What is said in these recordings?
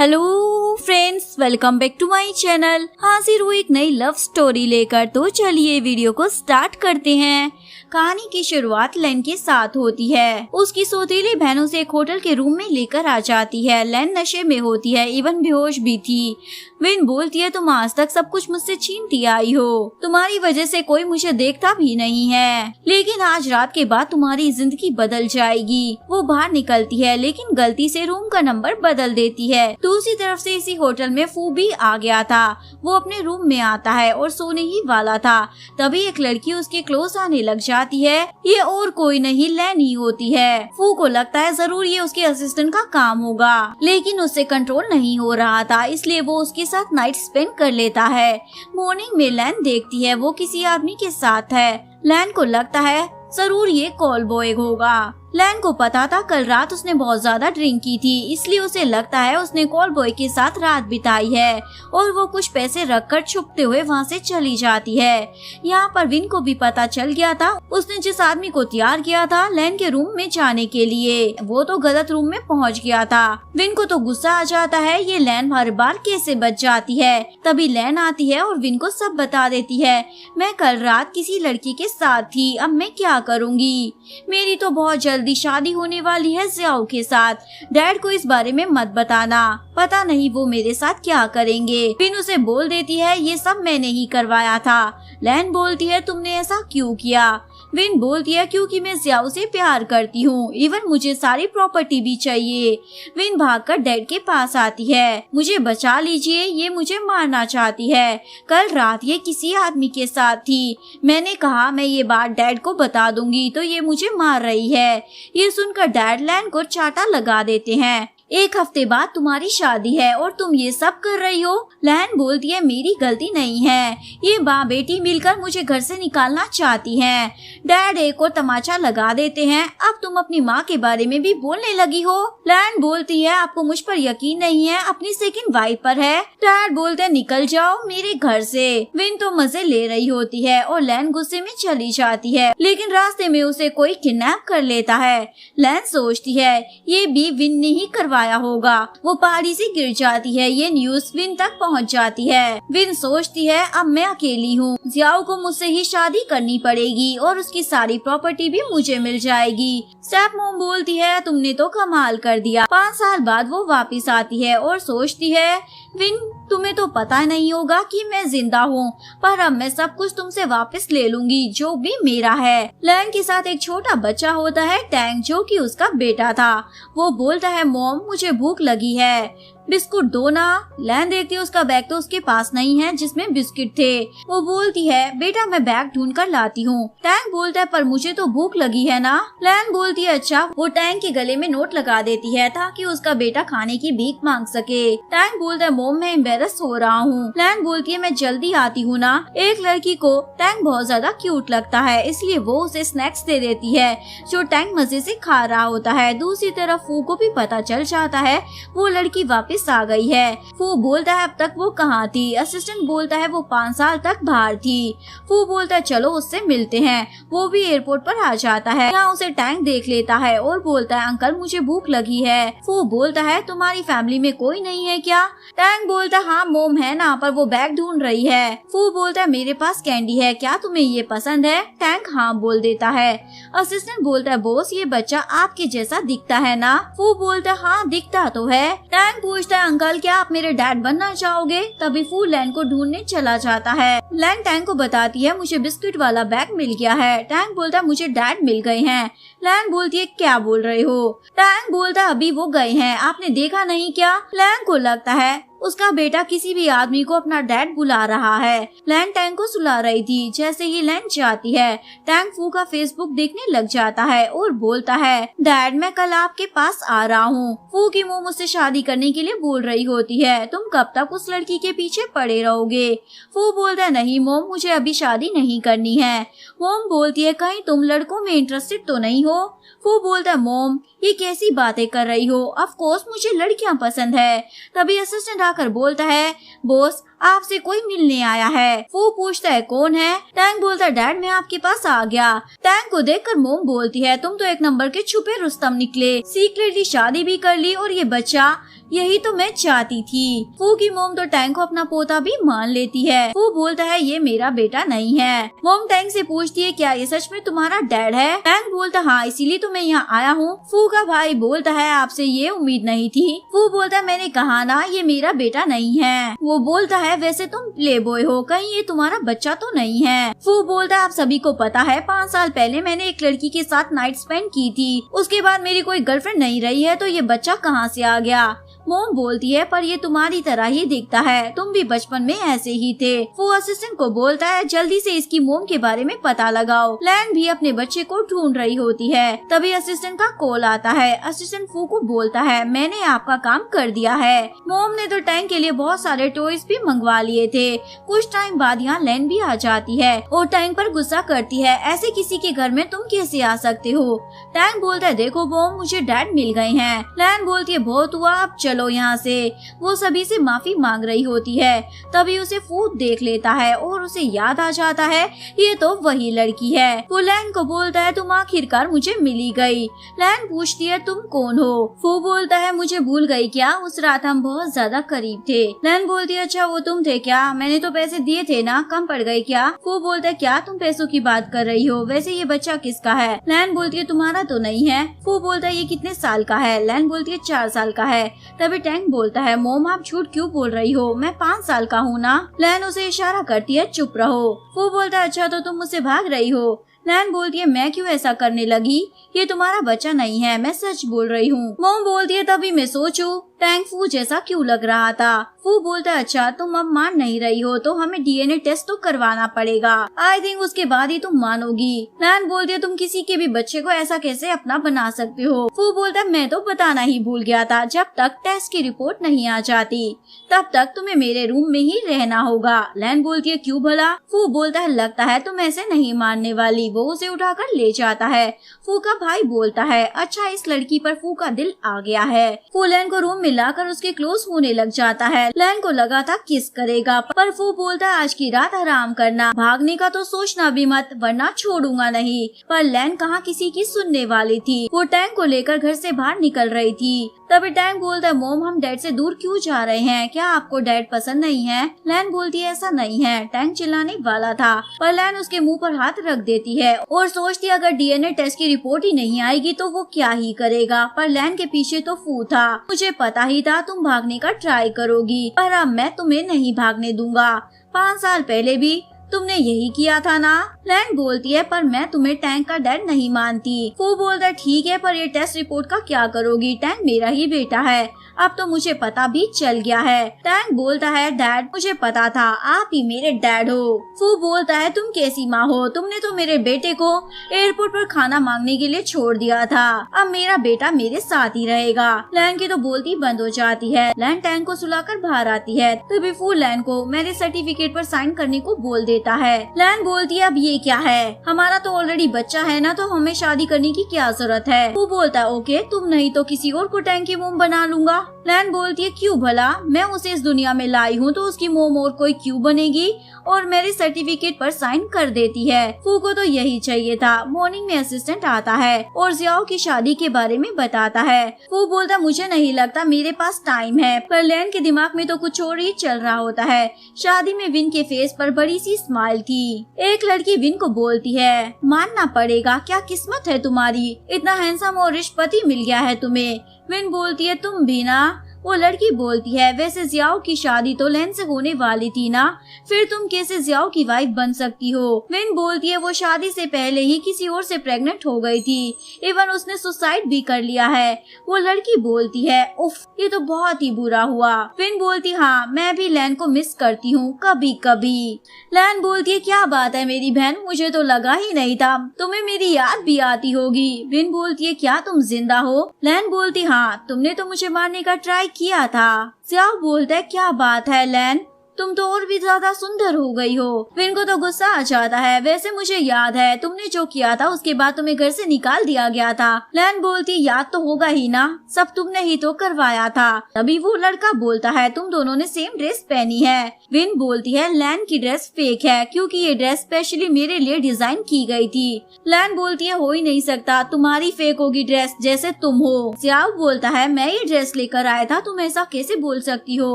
Hello friends, welcome back to my channel. हाजिर हूँ एक नई लव स्टोरी लेकर। तो चलिए वीडियो को स्टार्ट करते हैं। कहानी की शुरुआत लेन के साथ होती है। उसकी सौतेली बहन उसे एक होटल के रूम में लेकर आ जाती है। लेन नशे में होती है, इवन बेहोश भी थी। विन बोलती है, तुम आज तक सब कुछ मुझसे छीनती आई हो। तुम्हारी वजह से कोई मुझे देखता भी नहीं है, लेकिन आज रात के बाद तुम्हारी जिंदगी बदल जाएगी। वो बाहर निकलती है, लेकिन गलती से रूम का नंबर बदल देती है। दूसरी तरफ से इसी होटल में फू भी आ गया था। वो अपने रूम में आता है और सोने ही वाला था। तभी एक लड़की उसके क्लोज आने लग जाती है। ये और कोई नहीं, लैन ही होती है। फू को लगता है जरूर ये उसके असिस्टेंट का काम होगा, लेकिन उससे कंट्रोल नहीं हो रहा था, इसलिए वो उसके साथ नाइट स्पेंड कर लेता है। मॉर्निंग में लैन देखती है वो किसी आदमी के साथ है। लैन को लगता है जरूर ये कॉल बॉय होगा। लैन को पता था कल रात उसने बहुत ज्यादा ड्रिंक की थी, इसलिए उसे लगता है उसने कॉल बॉय के साथ रात बिताई है और वो कुछ पैसे रखकर छुपते हुए वहाँ से चली जाती है। यहाँ पर विन को भी पता चल गया था। उसने जिस आदमी को तैयार किया था लैन के रूम में जाने के लिए, वो तो गलत रूम में पहुँच गया था। विन को तो गुस्सा आ जाता है, ये लैन हर बार कैसे बच जाती है। तभी लैन आती है और विन को सब बता देती है। मैं कल रात किसी लड़की के साथ थी, अब मैं क्या करूँगी। मेरी तो बहुत जल्दी शादी होने वाली है जियाओ के साथ। डैड को इस बारे में मत बताना, पता नहीं वो मेरे साथ क्या करेंगे। विन उसे बोल देती है ये सब मैंने ही करवाया था। लैन बोलती है तुमने ऐसा क्यों किया। विन बोलती है क्योंकि मैं जियाओ से प्यार करती हूँ, इवन मुझे सारी प्रॉपर्टी भी चाहिए। विन भागकर डैड के पास आती है। मुझे बचा लीजिए, ये मुझे मारना चाहती है। कल रात ये किसी आदमी के साथ थी। मैंने कहा मैं ये बात डैड को बता दूंगी तो ये मुझे मार रही है। ये सुनकर डैड लैन को चाटा लगा देते हैं। एक हफ्ते बाद तुम्हारी शादी है और तुम ये सब कर रही हो। लैन बोलती है मेरी गलती नहीं है, ये माँ बेटी मिलकर मुझे घर से निकालना चाहती हैं। डैड एक और तमाचा लगा देते हैं। अब तुम अपनी माँ के बारे में भी बोलने लगी हो। लैन बोलती है आपको मुझ पर यकीन नहीं है, अपनी सेकंड वाइफ पर है। डैड बोलते हैं निकल जाओ मेरे घर से। विन तो मजे ले रही होती है और लैन गुस्से में चली जाती है, लेकिन रास्ते में उसे कोई किडनैप कर लेता है। लैन सोचती है ये भी विन ने ही करवाया होगा। वो पहाड़ी से गिर जाती है। ये न्यूज विन तक पहुंच जाती है। विन सोचती है अब मैं अकेली हूँ, जियाओ को मुझसे ही शादी करनी पड़ेगी और उसकी सारी प्रॉपर्टी भी मुझे मिल जाएगी। स्टेप मॉम बोलती है तुमने तो कमाल कर दिया। 5 साल बाद वो वापस आती है और सोचती है विन तुम्हें तो पता नहीं होगा कि मैं जिंदा हूँ, पर अब मैं सब कुछ तुमसे वापस ले लूंगी जो भी मेरा है। लैन के साथ एक छोटा बच्चा होता है टैंक, जो कि उसका बेटा था। वो बोलता है मॉम मुझे भूख लगी है, बिस्कुट दो ना। लैन देखती है उसका बैग तो उसके पास नहीं है जिसमें बिस्किट थे। वो बोलती है बेटा मैं बैग ढूंढ कर लाती हूँ। टैंक बोलता है पर मुझे तो भूख लगी है ना। लैन बोलती है अच्छा। वो टैंक के गले में नोट लगा देती है ताकि उसका बेटा खाने की भीख मांग सके। टैंक बोलता है मोम मैं एम्बेरस हो रहा हूँ। लैन बोलती है मैं जल्दी आती हूँ ना। एक लड़की को टैंक बहुत ज्यादा क्यूट लगता है, इसलिए वो उसे स्नैक्स दे देती है जो टैंक मजे से खा रहा होता है। दूसरी तरफ फू को भी पता चल जाता है वो लड़की वापस आ गई है। फू बोलता है अब तक वो कहाँ थी। असिस्टेंट बोलता है वो 5 साल तक बाहर थी। फू बोलता है चलो उससे मिलते हैं। वो भी एयरपोर्ट पर आ जाता है। यहाँ उसे टैंक देख लेता है और बोलता है अंकल मुझे भूख लगी है। फू बोलता है तुम्हारी फैमिली में कोई नहीं है क्या। टैंक बोलता है हाँ मोम है ना, पर वो बैग ढूंढ रही है। फू बोलता है मेरे पास कैंडी है, क्या तुम्हें ये पसंद है। टैंक हाँ बोल देता है। असिस्टेंट बोलता है बॉस ये बच्चा आपके जैसा दिखता है ना। फू बोलता है हाँ दिखता तो है। टैंक पूछता है अंकल क्या आप मेरे डैड बनना चाहोगे। तभी फू लैन को ढूंढने चला जाता है। लैन टैंक को बताती है मुझे बिस्किट वाला बैग मिल गया है। टैंक बोलता है मुझे डैड मिल गए हैं। लैन बोलती है क्या बोल रहे हो। टैंक बोलता है अभी वो गए हैं, आपने देखा नहीं क्या। लैन को लगता है उसका बेटा किसी भी आदमी को अपना डैड बुला रहा है। लैन टैंक को सुला रही थी। जैसे ही लैन जाती है टैंक फू का फेसबुक देखने लग जाता है और बोलता है डैड मैं कल आपके पास आ रहा हूँ। फू की मोम मुझसे शादी करने के लिए बोल रही होती है, तुम कब तक उस लड़की के पीछे पड़े रहोगे। फू बोलता है नहीं मोम मुझे अभी शादी नहीं करनी है। मोम बोलती है कहीं तुम लड़कों में इंटरेस्टेड तो नहीं हो। फू बोलता है मोम ये कैसी बातें कर रही हो, ऑफ कोर्स मुझे लड़कियां पसंद है। तभी असिस्टेंट आकर बोलता है बॉस आपसे कोई मिलने आया है। फू पूछता है कौन है। टैंग बोलता है डैड मैं आपके पास आ गया। टैंग को देखकर मोम बोलती है तुम तो एक नंबर के छुपे रुस्तम निकले, सीक्रेटली शादी भी कर ली और ये बच्चा, यही तो मैं चाहती थी। फू की मोम तो टैंग को अपना पोता भी मान लेती है। फू बोलता है ये मेरा बेटा नहीं है। मोम टैंग से पूछती है क्या ये सच में तुम्हारा डैड है। टैंग बोलता हाँ इसीलिए तो मैं यहाँ आया हूँ। फू का भाई बोलता है आपसे ये उम्मीद नहीं थी। फू बोलता है मैंने कहा ना ये मेरा बेटा नहीं है। वो बोलता है वैसे तुम प्ले बॉय हो, कहीं ये तुम्हारा बच्चा तो नहीं है। फू बोलता है आप सभी को पता है 5 साल पहले मैंने एक लड़की के साथ नाइट स्पेंड की थी, उसके बाद मेरी कोई गर्लफ्रेंड नहीं रही है, तो ये बच्चा कहाँ से आ गया। मोम बोलती है पर ये तुम्हारी तरह ही दिखता है, तुम भी बचपन में ऐसे ही थे। वो असिस्टेंट को बोलता है जल्दी से इसकी मोम के बारे में पता लगाओ। लैन भी अपने बच्चे को ढूंढ रही होती है। तभी असिस्टेंट का कॉल आता है। असिस्टेंट फू को बोलता है मैंने आपका काम कर दिया है। मोम ने तो टैंक के लिए बहुत सारे टॉयज भी मंगवा लिए थे। कुछ टाइम बाद यहाँ लैन भी आ जाती है और टैंक पर गुस्सा करती है ऐसे किसी के घर में तुम कैसे आ सकते हो। टैंक बोलता है देखो मोम मुझे डैड मिल गए हैं। लैन बोलती है बहुत हुआ अब चलो यहाँ से। वो सभी से माफी मांग रही होती है। तभी उसे फू देख लेता है और उसे याद आ जाता है ये तो वही लड़की है। वो लैन को बोलता है तुम आखिरकार मुझे मिली गई। लैन पूछती है तुम कौन हो। फू बोलता है मुझे भूल गई क्या, उस रात हम बहुत ज्यादा करीब थे। लैन बोलती है अच्छा वो तुम थे क्या, मैंने तो पैसे दिए थे ना, कम पड़ गई क्या। फू बोलता है क्या तुम पैसों की बात कर रही हो, वैसे ये बच्चा किसका है। लैन बोलती है तुम्हारा तो नहीं है। फू बोलता है ये कितने साल का है। लैन बोलती है 4 साल का है। तभी टैंक बोलता है मोम आप झूठ क्यों बोल रही हो, मैं 5 साल का हूँ ना। लैन उसे इशारा करती है चुप रहो। फू बोलता है अच्छा तो तुम मुझसे भाग रही हो। लैन बोलती है मैं क्यों ऐसा करने लगी, ये तुम्हारा बच्चा नहीं है, मैं सच बोल रही हूँ। मोम बोलती है तभी मैं सोचूं टैंक फू जैसा क्यों लग रहा था। फू बोलता है अच्छा तुम अब मान नहीं रही हो तो हमें डीएनए टेस्ट तो करवाना पड़ेगा, आई थिंक उसके बाद ही तुम मानोगी। लैन बोलती है तुम किसी के भी बच्चे को ऐसा कैसे अपना बना सकते हो। फू बोलता है मैं तो बताना ही भूल गया था, जब तक टेस्ट की रिपोर्ट नहीं आ जाती तब तक तुम्हें मेरे रूम में ही रहना होगा। लैन बोलती है क्यों भला। फू बोलता है लगता है तुम ऐसे नहीं मानने वाली। वो उसे उठाकर ले जाता है। फू का भाई बोलता है अच्छा इस लड़की पर फू का दिल आ गया है। फू लैन को रूम में लाकर उसके क्लोज होने लग जाता है। लैन को लगा था किस करेगा, पर फू बोलता है आज की रात आराम करना, भागने का तो सोचना भी मत वरना छोड़ूंगा नहीं। पर लैन कहाँ किसी की सुनने वाली थी। वो टैंक को लेकर घर से बाहर निकल रही थी। तभी टैंक बोलता है मोम हम डैड से दूर क्यों जा रहे हैं, क्या आपको डैड पसंद नहीं है। लैन बोलती है ऐसा नहीं है। टैंक चिल्लाने वाला था पर लैन उसके मुंह पर हाथ रख देती है और सोचती है अगर डीएनए टेस्ट की रिपोर्ट ही नहीं आएगी तो वो क्या ही करेगा। पर लैन के पीछे तो फू था। मुझे पता ही था तुम भागने का ट्राई करोगी, पर अब मैं तुम्हें नहीं भागने दूंगा। 5 साल पहले भी तुमने यही किया था ना। लैन बोलती है पर मैं तुम्हें टैंक का डैड नहीं मानती। फू बोलता है ठीक है पर ये टेस्ट रिपोर्ट का क्या करोगी, टैंक मेरा ही बेटा है, अब तो मुझे पता भी चल गया है। टैंक बोलता है डैड मुझे पता था आप ही मेरे डैड हो। फू बोलता है तुम कैसी माँ हो, तुमने तो मेरे बेटे को एयरपोर्ट पर खाना मांगने के लिए छोड़ दिया था, अब मेरा बेटा मेरे साथ ही रहेगा। लैन की तो बोलती बंद हो जाती है। लैन टैंक को सुलाकर बाहर आती है। तभी फू लैन को मैरिज सर्टिफिकेट पर साइन करने को बोल देता है। लैन बोलती है अब ये क्या है, हमारा तो ऑलरेडी बच्चा है ना, तो हमें शादी करने की क्या जरूरत है। फू बोलता है ओके तुम नहीं तो किसी और को टैंक की मोम बना लूंगा। लैन बोलती है क्यों भला, मैं उसे इस दुनिया में लाई हूँ तो उसकी मोम और कोई क्यों बनेगी, और मेरे सर्टिफिकेट पर साइन कर देती है। फू को तो यही चाहिए था। मॉर्निंग में असिस्टेंट आता है और जियाओ की शादी के बारे में बताता है। फू बोलता मुझे नहीं लगता मेरे पास टाइम है, पर लैन के दिमाग में तो कुछ और ही चल रहा होता है। शादी में विन के फेस पर बड़ी सी स्माइल थी। एक लड़की विन को बोलती है मानना पड़ेगा क्या किस्मत है तुम्हारी, इतना हैंडसम और रिच पति मिल गया है तुम्हें। विन बोलती है तुम भी ना। वो लड़की बोलती है वैसे जियाओ की शादी तो लैन से होने वाली थी ना, फिर तुम कैसे जियाओ की वाइफ बन सकती हो। विन बोलती है वो शादी से पहले ही किसी और से प्रेग्नेंट हो गई थी, इवन उसने सुसाइड भी कर लिया है। वो लड़की बोलती है उफ ये तो बहुत ही बुरा हुआ। विन बोलती हाँ मैं भी लैन को मिस करती हूँ कभी कभी। लैन बोलती है क्या बात है मेरी बहन, मुझे तो लगा ही नहीं था तुम्हें मेरी याद भी आती होगी। विन बोलती है क्या तुम जिंदा हो। लैन बोलती हाँ तुमने तो मुझे मारने का ट्राई किया था। जियाओ बोलता है क्या बात है लैन, तुम तो और भी ज्यादा सुंदर हो गई हो। विन को तो गुस्सा आ जाता है, वैसे मुझे याद है तुमने जो किया था उसके बाद तुम्हें घर से निकाल दिया गया था। लैन बोलती याद तो होगा ही ना, सब तुमने ही तो करवाया था। तभी वो लड़का बोलता है तुम दोनों ने सेम ड्रेस पहनी है। विन बोलती है लैन की ड्रेस फेक है क्योंकि ये ड्रेस स्पेशली मेरे लिए डिजाइन की गई थी। लैन बोलती है हो ही नहीं सकता, तुम्हारी फेक होगी ड्रेस जैसे तुम हो। जियाओ बोलता है मैं ये ड्रेस लेकर आया था, तुम ऐसा कैसे बोल सकती हो।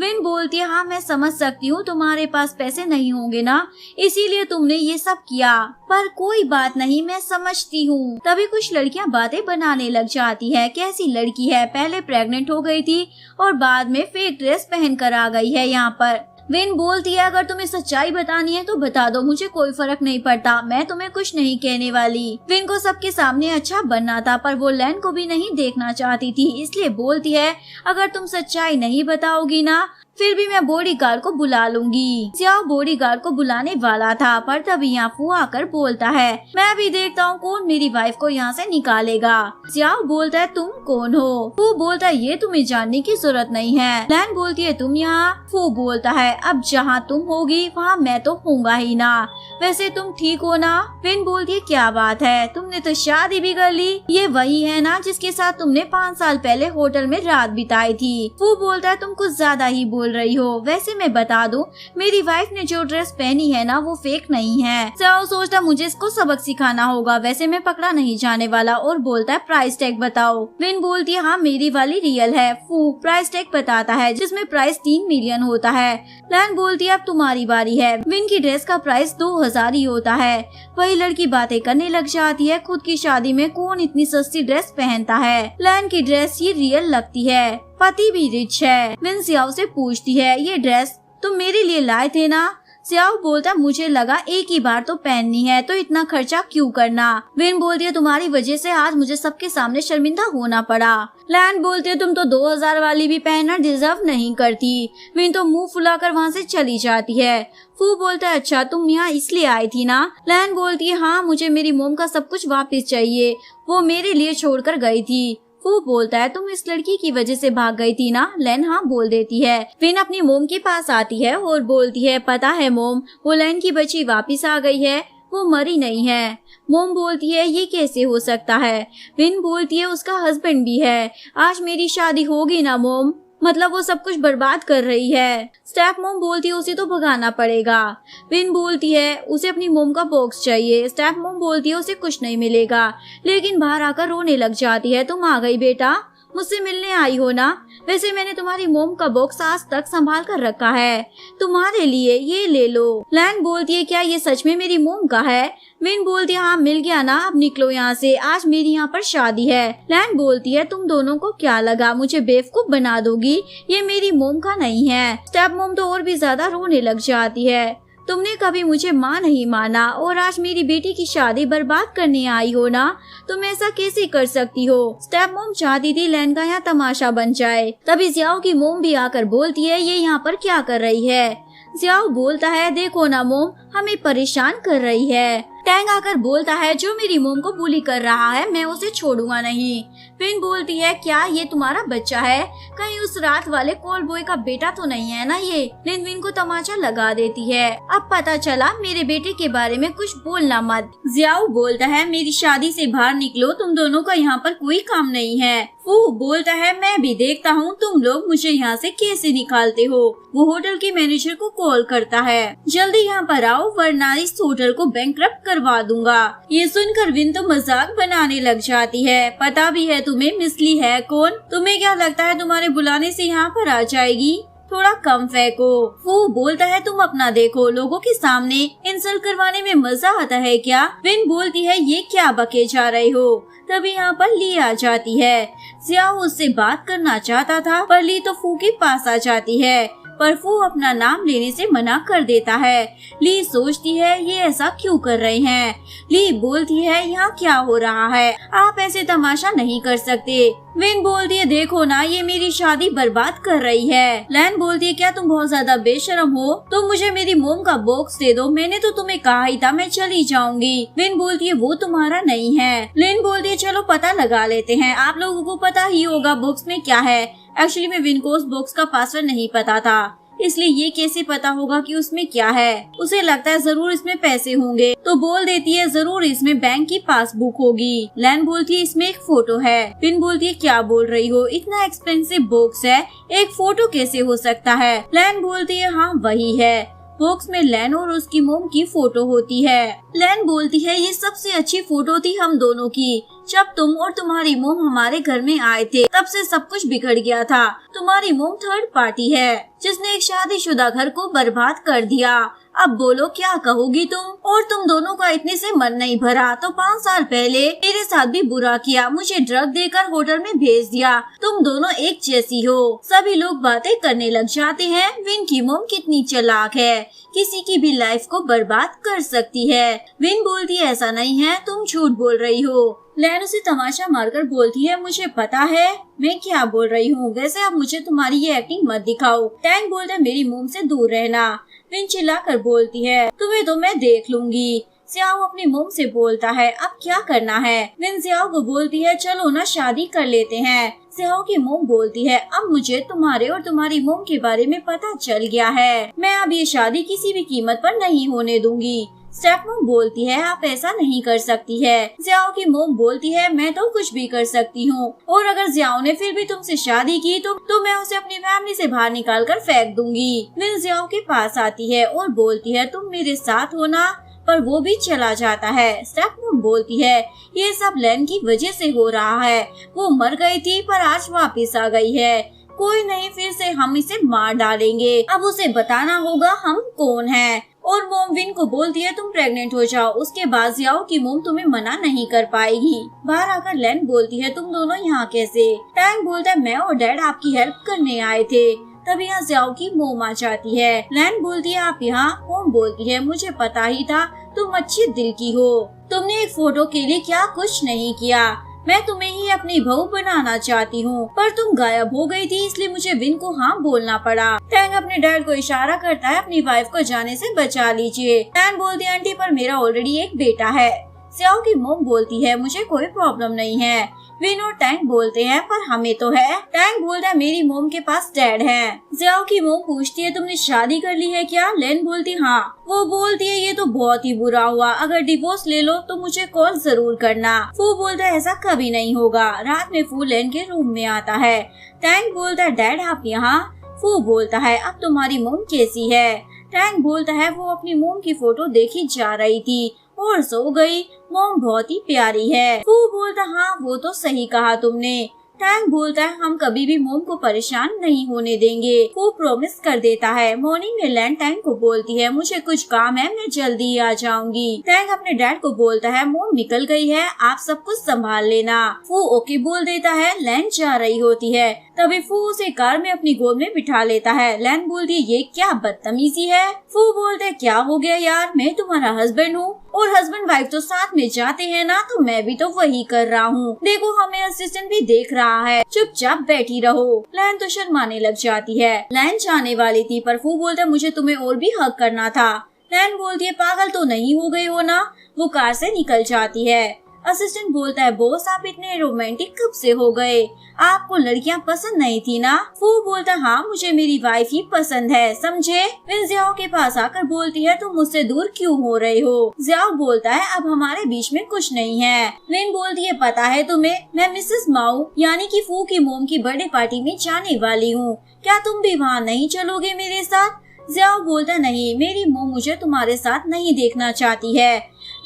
विन बोलती है हाँ मैं समझ सकती हूँ, तुम्हारे पास पैसे नहीं होंगे ना, इसीलिए तुमने ये सब किया, पर कोई बात नहीं मैं समझती हूँ। तभी कुछ लड़कियाँ बातें बनाने लग जाती है, कैसी लड़की है, पहले प्रेग्नेंट हो गई थी और बाद में फेक ड्रेस पहन कर आ गई है यहाँ पर। विन बोलती है अगर तुम्हें सच्चाई बतानी है तो बता दो, मुझे कोई फर्क नहीं पड़ता, मैं तुम्हें कुछ नहीं कहने वाली। विन को सबके सामने अच्छा बनना था पर वो लैन को भी नहीं देखना चाहती थी, इसलिए बोलती है अगर तुम सच्चाई नहीं बताओगी ना फिर भी मैं बॉडीगार्ड को बुला लूंगी। जियाओ बॉडीगार्ड को बुलाने वाला था पर तभी यहाँ फू आकर बोलता है मैं भी देखता हूँ कौन मेरी वाइफ को यहाँ से निकालेगा। जियाओ बोलता है तुम कौन हो। फू बोलता है ये तुम्हें जानने की जरूरत नहीं है। लैन बोलती है तुम यहाँ। फू बोलता है अब जहाँ तुम होगी वहाँ मैं तो होऊंगा ही ना, वैसे तुम ठीक हो ना। विन बोलती है क्या बात है, तुमने तो शादी भी कर ली, ये वही है ना जिसके साथ तुमने 5 साल पहले होटल में रात बिताई थी। फू बोलता है तुम कुछ ज्यादा ही बोल रही हो, वैसे मैं बता दूं मेरी वाइफ ने जो ड्रेस पहनी है ना वो फेक नहीं है। जाओ सोचता मुझे इसको सबक सिखाना होगा, वैसे मैं पकड़ा नहीं जाने वाला, और बोलता है प्राइस टैग बताओ। विन बोलती है हाँ मेरी वाली रियल है। फू प्राइस टैग बताता है जिसमें प्राइस 3 मिलियन होता है। लैन बोलती है अब तुम्हारी बारी है। विन की ड्रेस का प्राइस 2000 ही होता है। वही लड़की बातें करने लग जाती है खुद की शादी में कौन इतनी सस्ती ड्रेस पहनता है। लैन की ड्रेस ये रियल लगती है, पति भी रिच है। विन जियाओ से पूछती है ये ड्रेस तुम मेरे लिए लाए थे ना। जियाओ बोलता मुझे लगा एक ही बार तो पहननी है तो इतना खर्चा क्यों करना। विन बोलती है तुम्हारी वजह से आज मुझे सबके सामने शर्मिंदा होना पड़ा। लैन बोलती है तुम तो 2000 वाली भी पहनना डिजर्व नहीं करती। विन तो मुंह फुलाकर वहाँ से चली जाती है। फू बोलता है अच्छा तुम यहाँ इसलिए आई थी ना। लैन बोलती है हाँ मुझे मेरी मोम का सब कुछ वापस चाहिए, वो मेरे लिए छोड़कर गई थी। फू बोलता है तुम इस लड़की की वजह से भाग गई थी ना। लैन हाँ बोल देती है। विन अपनी मोम के पास आती है और बोलती है पता है मोम वो लैन की बच्ची वापस आ गई है, वो मरी नहीं है। मोम बोलती है ये कैसे हो सकता है। विन बोलती है उसका हस्बैंड भी है, आज मेरी शादी होगी ना मोम, मतलब वो सब कुछ बर्बाद कर रही है। स्टेप मोम बोलती है उसे तो भगाना पड़ेगा। विन बोलती है उसे अपनी मोम का बॉक्स चाहिए। स्टेप मोम बोलती है उसे कुछ नहीं मिलेगा, लेकिन बाहर आकर रोने लग जाती है तुम आ गई बेटा, मुझसे मिलने आई हो ना, वैसे मैंने तुम्हारी मोम का बॉक्स आज तक संभाल कर रखा है, तुम्हारे लिए ये ले लो। लैन बोलती है क्या ये सच में मेरी मोम का है। विन बोलती है हाँ मिल गया ना, अब निकलो यहाँ से, आज मेरी यहाँ पर शादी है। लैन बोलती है तुम दोनों को क्या लगा मुझे बेवकूफ बना दोगी, ये मेरी मोम का नहीं है। स्टेप मोम तो और भी ज्यादा रोने लग जाती है, तुमने कभी मुझे माँ नहीं माना और आज मेरी बेटी की शादी बर्बाद करने आई हो ना, तुम ऐसा कैसे कर सकती हो। स्टेप मोम चाहती थी लैन का यहाँ तमाशा बन जाए। तभी जियाओ की मोम भी आकर बोलती है ये यहाँ पर क्या कर रही है। जियाओ बोलता है देखो ना मोम हमें परेशान कर रही है। टैंग आकर बोलता है जो मेरी मोम को बुली कर रहा है मैं उसे छोड़ूंगा नहीं। विन बोलती है क्या ये तुम्हारा बच्चा है, कहीं उस रात वाले कॉल बॉय का बेटा तो नहीं है ना ये। लिन विन को तमाचा लगा देती है, अब पता चला मेरे बेटे के बारे में कुछ बोलना मत। जियाओ बोलता है मेरी शादी से बाहर निकलो, तुम दोनों का यहाँ पर कोई काम नहीं है। फू बोलता है मैं भी देखता हूँ तुम लोग मुझे यहाँ से कैसे निकालते हो। वो होटल के मैनेजर को कॉल करता है जल्दी यहाँ पर आओ वरना इस होटल को बैंकरप्ट करवा दूंगा। ये सुनकर विन तो मजाक बनाने लग जाती है, पता भी है तुम्हें मिसली है कौन, तुम्हें क्या लगता है तुम्हारे बुलाने से यहाँ पर आ जाएगी, थोड़ा कम फेंको। वो बोलता है तुम अपना देखो, लोगों के सामने इंसल्ट करवाने में मजा आता है क्या। विन बोलती है ये क्या बके जा रहे हो। तभी यहाँ पर ली आ जाती है। जियाओ उससे बात करना चाहता था पर ली तो फू के पास आ जाती है, पर फू अपना नाम लेने से मना कर देता है। ली सोचती है ये ऐसा क्यों कर रहे हैं। ली बोलती है यहाँ क्या हो रहा है, आप ऐसे तमाशा नहीं कर सकते। विन बोलती है देखो ना ये मेरी शादी बर्बाद कर रही है। लैन बोलती है क्या तुम बहुत ज्यादा बेशरम हो, तुम मुझे मेरी मोम का बॉक्स दे दो, मैंने तो तुम्हें कहा ही था मैं चली जाऊंगी। विन बोलती है वो तुम्हारा नहीं है। लैन बोलती है चलो पता लगा लेते हैं, आप लोगों को पता ही होगा बॉक्स में क्या है। एक्चुअली में विन को उस बॉक्स का पासवर्ड नहीं पता था, इसलिए ये कैसे पता होगा कि उसमें क्या है। उसे लगता है जरूर इसमें पैसे होंगे, तो बोल देती है जरूर इसमें बैंक की पासबुक होगी। लैन बोलती है इसमें एक फोटो है। विन बोलती है क्या बोल रही हो, इतना एक्सपेंसिव बॉक्स है, एक फोटो कैसे हो सकता है। लैन बोलती है हाँ वही है। बॉक्स में लैन और उसकी मोम की फोटो होती है। लैन बोलती है ये सबसे अच्छी फोटो थी हम दोनों की। जब तुम और तुम्हारी मोम हमारे घर में आए थे तब से सब कुछ बिगड़ गया था। तुम्हारी मोम थर्ड पार्टी है जिसने एक शादीशुदा घर को बर्बाद कर दिया। अब बोलो क्या कहोगी तुम। और तुम दोनों का इतने से मन नहीं भरा तो 5 साल पहले मेरे साथ भी बुरा किया, मुझे ड्रग देकर होटल में भेज दिया। तुम दोनों एक जैसी हो। सभी लोग बातें करने लग जाते हैं विन की मोम कितनी चालाक है, किसी की भी लाइफ को बर्बाद कर सकती है। विन बोलती है ऐसा नहीं है, तुम झूठ बोल रही हो। लैन उसे तमाशा मारकर बोलती है मुझे पता है मैं क्या बोल रही हूँ, वैसे अब मुझे तुम्हारी ये एक्टिंग मत दिखाओ। टैंक बोलता है मेरी मोम से दूर रहना। विन चिल्लाकर बोलती है तुम्हें तो मैं देख लूंगी। जियाओ अपनी मोम से बोलता है अब क्या करना है। विन जियाओ को बोलती है चलो ना शादी कर लेते हैं। जियाओ की मोम बोलती है अब मुझे तुम्हारे और तुम्हारी मोम के बारे में पता चल गया है, मैं अब ये शादी किसी भी कीमत पर नहीं होने दूंगी। स्टेप मोम बोलती है आप ऐसा नहीं कर सकती है। जियाओ की मोम बोलती है मैं तो कुछ भी कर सकती हूँ, और अगर जियाओ ने फिर भी तुमसे शादी की तो मैं उसे अपनी फैमिली से बाहर निकाल कर फेंक दूंगी। विन जियाओ के पास आती है और बोलती है तुम मेरे साथ हो ना, पर वो भी चला जाता है। स्टेप मोम बोलती है ये सब लैन की वजह से हो रहा है, वो मर गई थी पर आज वापस आ गई है, कोई नहीं फिर से हम इसे मार डालेंगे, अब उसे बताना होगा हम कौन हैं। और मोम विन को बोलती है तुम प्रेग्नेंट हो जाओ, उसके बाद जियाओ की मोम तुम्हें मना नहीं कर पाएगी। बाहर आकर लैन बोलती है तुम दोनों यहाँ कैसे। टैंक बोलता है मैं और डैड आपकी हेल्प करने आए थे। तब यहाँ जियाओ की मोम आ जाती है। लैन बोलती है आप यहाँ। मोम बोलती है मुझे पता ही था तुम अच्छे दिल की हो, तुमने एक फोटो के लिए क्या कुछ नहीं किया, मैं तुम्हें ही अपनी बहू बनाना चाहती हूँ, पर तुम गायब हो गई थी इसलिए मुझे विन को हाँ बोलना पड़ा। टैंग अपने डैड को इशारा करता है अपनी वाइफ को जाने से बचा लीजिए। टैंग बोलती है आंटी पर मेरा ऑलरेडी एक बेटा है। जियाओ की मोम बोलती है मुझे कोई प्रॉब्लम नहीं है। विन और टैंक बोलते हैं पर हमें तो है। टैंक बोलता है मेरी मोम के पास डैड है। जियाओ की मोम पूछती है तुमने शादी कर ली है क्या। लैन बोलती हाँ। वो बोलती है ये तो बहुत ही बुरा हुआ, अगर डिवोर्स ले लो तो मुझे कॉल जरूर करना। फू बोलता है ऐसा कभी नहीं होगा। रात में फू लैन के रूम में आता है। टैंक बोलता है डैड आप यहाँ। फू बोलता है अब तुम्हारी मोम कैसी है। टैंक बोलता है वो अपनी मोम की फोटो देखी जा रही थी और सो गई, मोम बहुत ही प्यारी है। फू बोलता हाँ वो तो सही कहा तुमने। टैंक बोलता है हम कभी भी मोम को परेशान नहीं होने देंगे। वो प्रॉमिस कर देता है। मॉर्निंग में लैन टैंक को बोलती है मुझे कुछ काम है, मैं जल्दी ही आ जाऊंगी। टैंक अपने डैड को बोलता है मोम निकल गई है, आप सब कुछ संभाल लेना। वो ओके बोल देता है। लैन जा रही होती है, तभी फू उसे कार में अपनी गोद में बिठा लेता है। लैन बोलती है ये क्या बदतमीजी है। फू बोलते है क्या हो गया यार, मैं तुम्हारा हस्बैंड हूँ और हस्बैंड वाइफ तो साथ में जाते हैं ना, तो मैं भी तो वही कर रहा हूँ। देखो हमें असिस्टेंट भी देख रहा है, चुपचाप बैठी रहो। लैन तो शर्माने लग जाती है। लैन जाने वाली थी पर फू बोलता है मुझे तुम्हें और भी हक करना था। लैन बोलती है पागल तो नहीं हो गई हो ना। वो कार से निकल जाती है। असिस्टेंट बोलता है बॉस आप इतने रोमांटिक कब से हो गए, आपको लड़कियां पसंद नहीं थी ना। वो बोलता है हाँ मुझे मेरी वाइफ ही पसंद है, समझे। विन जियाओ के पास आकर बोलती है तुम मुझसे दूर क्यों हो रहे हो। जियाओ बोलता है अब हमारे बीच में कुछ नहीं है। विन बोलती है पता है तुम्हें मैं मिसेस माऊ यानी कि फू की मोम की बर्थडे पार्टी में जाने वाली हूँ, क्या तुम भी वहाँ नहीं चलोगे मेरे साथ। जियाओ बोलता नहीं मेरी मोम मुझे तुम्हारे साथ नहीं देखना चाहती है।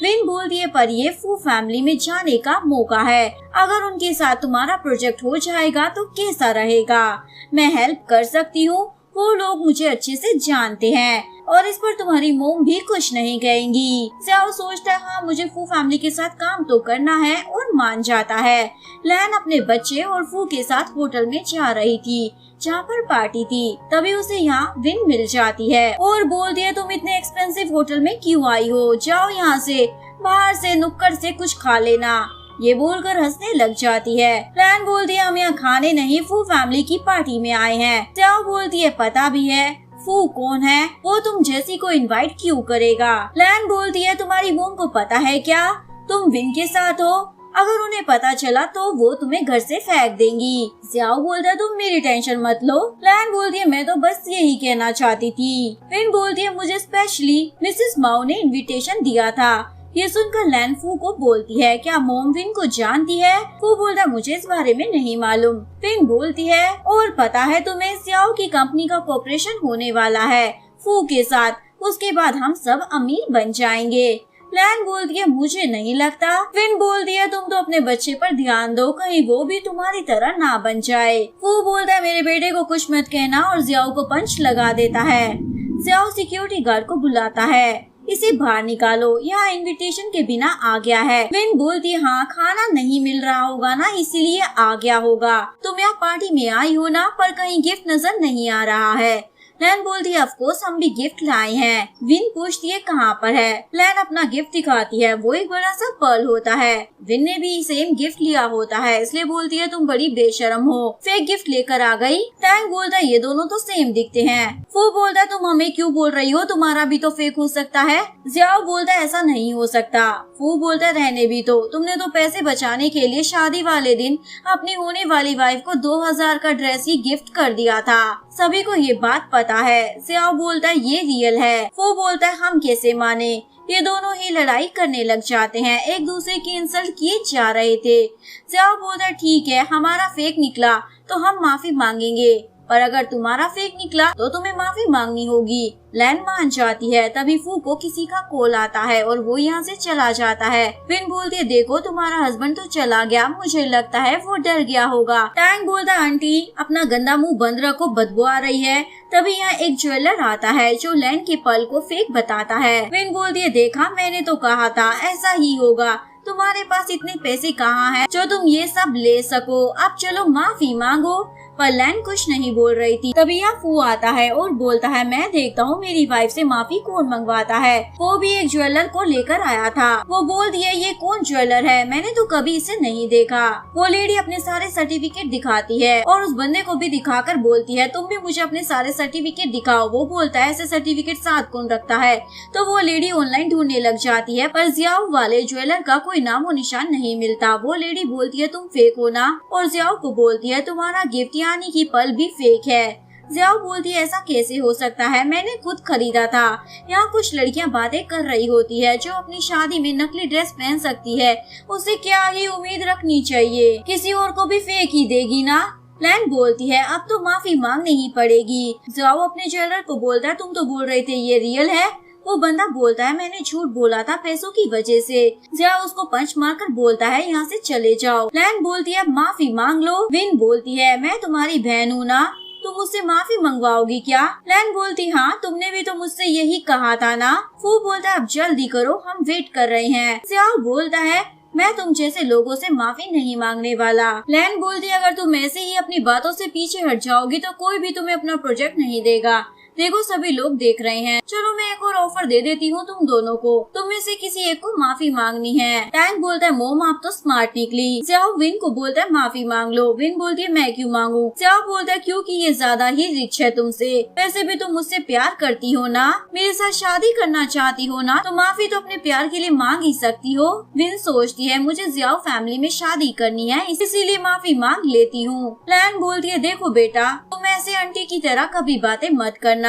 विन बोलती है पर ये फू फैमिली में जाने का मौका है, अगर उनके साथ तुम्हारा प्रोजेक्ट हो जाएगा तो कैसा रहेगा, मैं हेल्प कर सकती हूँ, वो लोग मुझे अच्छे से जानते हैं और इस पर तुम्हारी मोम भी कुछ नहीं कहेंगी। जियाओ सोचता है हाँ मुझे फू फैमिली के साथ काम तो करना है और मान जाता है। लैन अपने बच्चे और फू के साथ होटल में जा रही थी जहाँ पर पार्टी थी, तभी उसे यहाँ विन मिल जाती है और बोलती है तुम इतने एक्सपेंसिव होटल में क्यों आई हो, जाओ यहाँ से, बाहर से नुक्कड़ से कुछ खा लेना। ये बोलकर हंसने लग जाती है। लैन बोलती है हम यहाँ खाने नहीं फू फैमिली की पार्टी में आए हैं। जियाओ बोलती है पता भी है फू कौन है, वो तुम जैसी को इनवाइट क्यों करेगा। लैन बोलती है तुम्हारी मोम को पता है क्या तुम विन के साथ हो अगर उन्हें पता चला तो वो तुम्हें घर से फेंक देंगी। जियाओ बोलता है तुम मेरी टेंशन मत लो। लैन बोलती है मैं तो बस यही कहना चाहती थी। विन बोलती है मुझे स्पेशली मिसेस माओ ने इनविटेशन दिया था। ये सुनकर लैन फू को बोलती है क्या मॉम विन को जानती है? फू बोलता मुझे इस बारे में नहीं मालूम। विन बोलती है और पता है तुम्हें जियाओ की कंपनी का कॉर्पोरेशन होने वाला है फू के साथ, उसके बाद हम सब अमीर बन जाएंगे। लैन बोलती है मुझे नहीं लगता। विन बोलती है तुम तो अपने बच्चे पर ध्यान दो, कहीं वो भी तुम्हारी तरह ना बन जाए। फू बोलता है मेरे बेटे को कुछ मत कहना और जियाओ को पंच लगा देता है। जियाओ सिक्योरिटी गार्ड को बुलाता है, इसे बाहर निकालो, यहाँ इनविटेशन के बिना आ गया है। विन बोलती है हाँ खाना नहीं मिल रहा होगा ना इसीलिए आ गया होगा। तुम यहाँ पार्टी में आई हो ना, पर कहीं गिफ्ट नजर नहीं आ रहा है। लैन बोलती है ऑफ कोर्स हम भी गिफ्ट लाए हैं। विन पूछती है कहाँ पर है? लैन अपना गिफ्ट दिखाती है, वो एक बड़ा सा पर्ल होता है। विन ने भी सेम गिफ्ट लिया होता है, इसलिए बोलती है तुम बड़ी बेशरम हो, फेक गिफ्ट लेकर आ गई। टैंग बोलता है ये दोनों तो सेम दिखते हैं। फू बोलता है तुम हमें क्यों बोल रही हो, तुम्हारा भी तो फेक हो सकता है। जियाओ बोलता है ऐसा नहीं हो सकता। फू बोलता है रहने भी तो, तुमने तो पैसे बचाने के लिए शादी वाले दिन अपनी होने वाली वाइफ को 2000 का ड्रेस ही गिफ्ट कर दिया था, सभी को ये बात पता है। जियाओ बोलता है ये रियल है। वो बोलता है हम कैसे माने, ये दोनों ही लड़ाई करने लग जाते हैं, एक दूसरे की इंसल्ट किए जा रहे थे। जियाओ बोलता है ठीक है हमारा फेक निकला तो हम माफी मांगेंगे, पर अगर तुम्हारा फेक निकला तो तुम्हें माफी मांगनी होगी। लैन मान जाती है, तभी फू को किसी का कॉल आता है और वो यहाँ से चला जाता है। विन बोलती है देखो तुम्हारा हस्बैंड तो चला गया, मुझे लगता है वो डर गया होगा। टैंग बोलता है आंटी अपना गंदा मुंह बंद रखो, बदबू आ रही है। तभी यहाँ एक ज्वेलर आता है जो लैन के पर्ल को फेक बताता है। विन बोलती है देखा मैंने तो कहा था ऐसा ही होगा, तुम्हारे पास इतने पैसे कहाँ हैं जो तुम ये सब ले सको, अब चलो माफी मांगो। पर लैन कुछ नहीं बोल रही थी। तभी यहाँ फू आता है और बोलता है मैं देखता हूँ मेरी वाइफ से माफी कौन मंगवाता है। वो भी एक ज्वेलर को लेकर आया था। वो बोलती है ये कौन ज्वेलर है, मैंने तो कभी इसे नहीं देखा। वो लेडी अपने सारे सर्टिफिकेट दिखाती है और उस बंदे को भी दिखाकर बोलती है तुम भी मुझे अपने सारे सर्टिफिकेट दिखाओ। वो बोलता है ऐसे सर्टिफिकेट साथ कौन रखता है। तो वो लेडी ऑनलाइन ढूंढने लग जाती है, पर जियाओ वाले ज्वेलर का कोई नाम और निशान नहीं मिलता। वो लेडी बोलती है तुम फेक हो ना, और जियाओ को बोलती है तुम्हारा गिफ्ट यानी कि पर्ल भी फेक है। जियाओ बोलती है ऐसा कैसे हो सकता है, मैंने खुद खरीदा था। यहाँ कुछ लड़कियाँ बातें कर रही होती है जो अपनी शादी में नकली ड्रेस पहन सकती है, उससे क्या ही उम्मीद रखनी चाहिए, किसी और को भी फेक ही देगी ना। लैन बोलती है अब तो माफी मांगनी ही पड़ेगी। जियाओ अपने ज्वेलर को बोलता है तुम तो बोल रहे थे ये रियल है। वो बंदा बोलता है मैंने झूठ बोला था पैसों की वजह से। जियाओ उसको पंच मारकर बोलता है यहाँ से चले जाओ। लैन बोलती है माफी मांग लो। विन बोलती है मैं तुम्हारी बहन हूँ ना, तुम मुझसे माफी मंगवाओगी क्या? लैन बोलती हाँ तुमने भी तो मुझसे यही कहा था ना। फू बोलता है अब जल्दी करो हम वेट कर रहे हैं। जियाओ बोलता है मैं तुम जैसे लोगों से माफी नहीं मांगने वाला। लैन बोलती है अगर तुम ऐसे ही अपनी बातों से पीछे हट जाओगी तो कोई भी तुम्हें अपना प्रोजेक्ट नहीं देगा, देखो सभी लोग देख रहे हैं। चलो मैं एक और ऑफर दे देती हूँ तुम दोनों को, तुम में से किसी एक को माफी मांगनी है। टैंक बोलता है मोम आप तो स्मार्ट निकली। जियाओ विन को बोलता है माफी मांग लो। विन बोलती है मैं क्यों मांगू। जियाओ बोलता है क्योंकि ये ज्यादा ही रिच है तुमसे, वैसे भी तुम मुझसे प्यार करती हो ना, मेरे साथ शादी करना चाहती हो ना, तो माफी तो अपने प्यार के लिए मांग ही सकती हो। विन सोचती है मुझे जियाओ फैमिली में शादी करनी है इसीलिए माफी मांग लेती हूँ। लैन बोलती है देखो बेटा तुम ऐसे आंटी की तरह कभी बातें मत करना।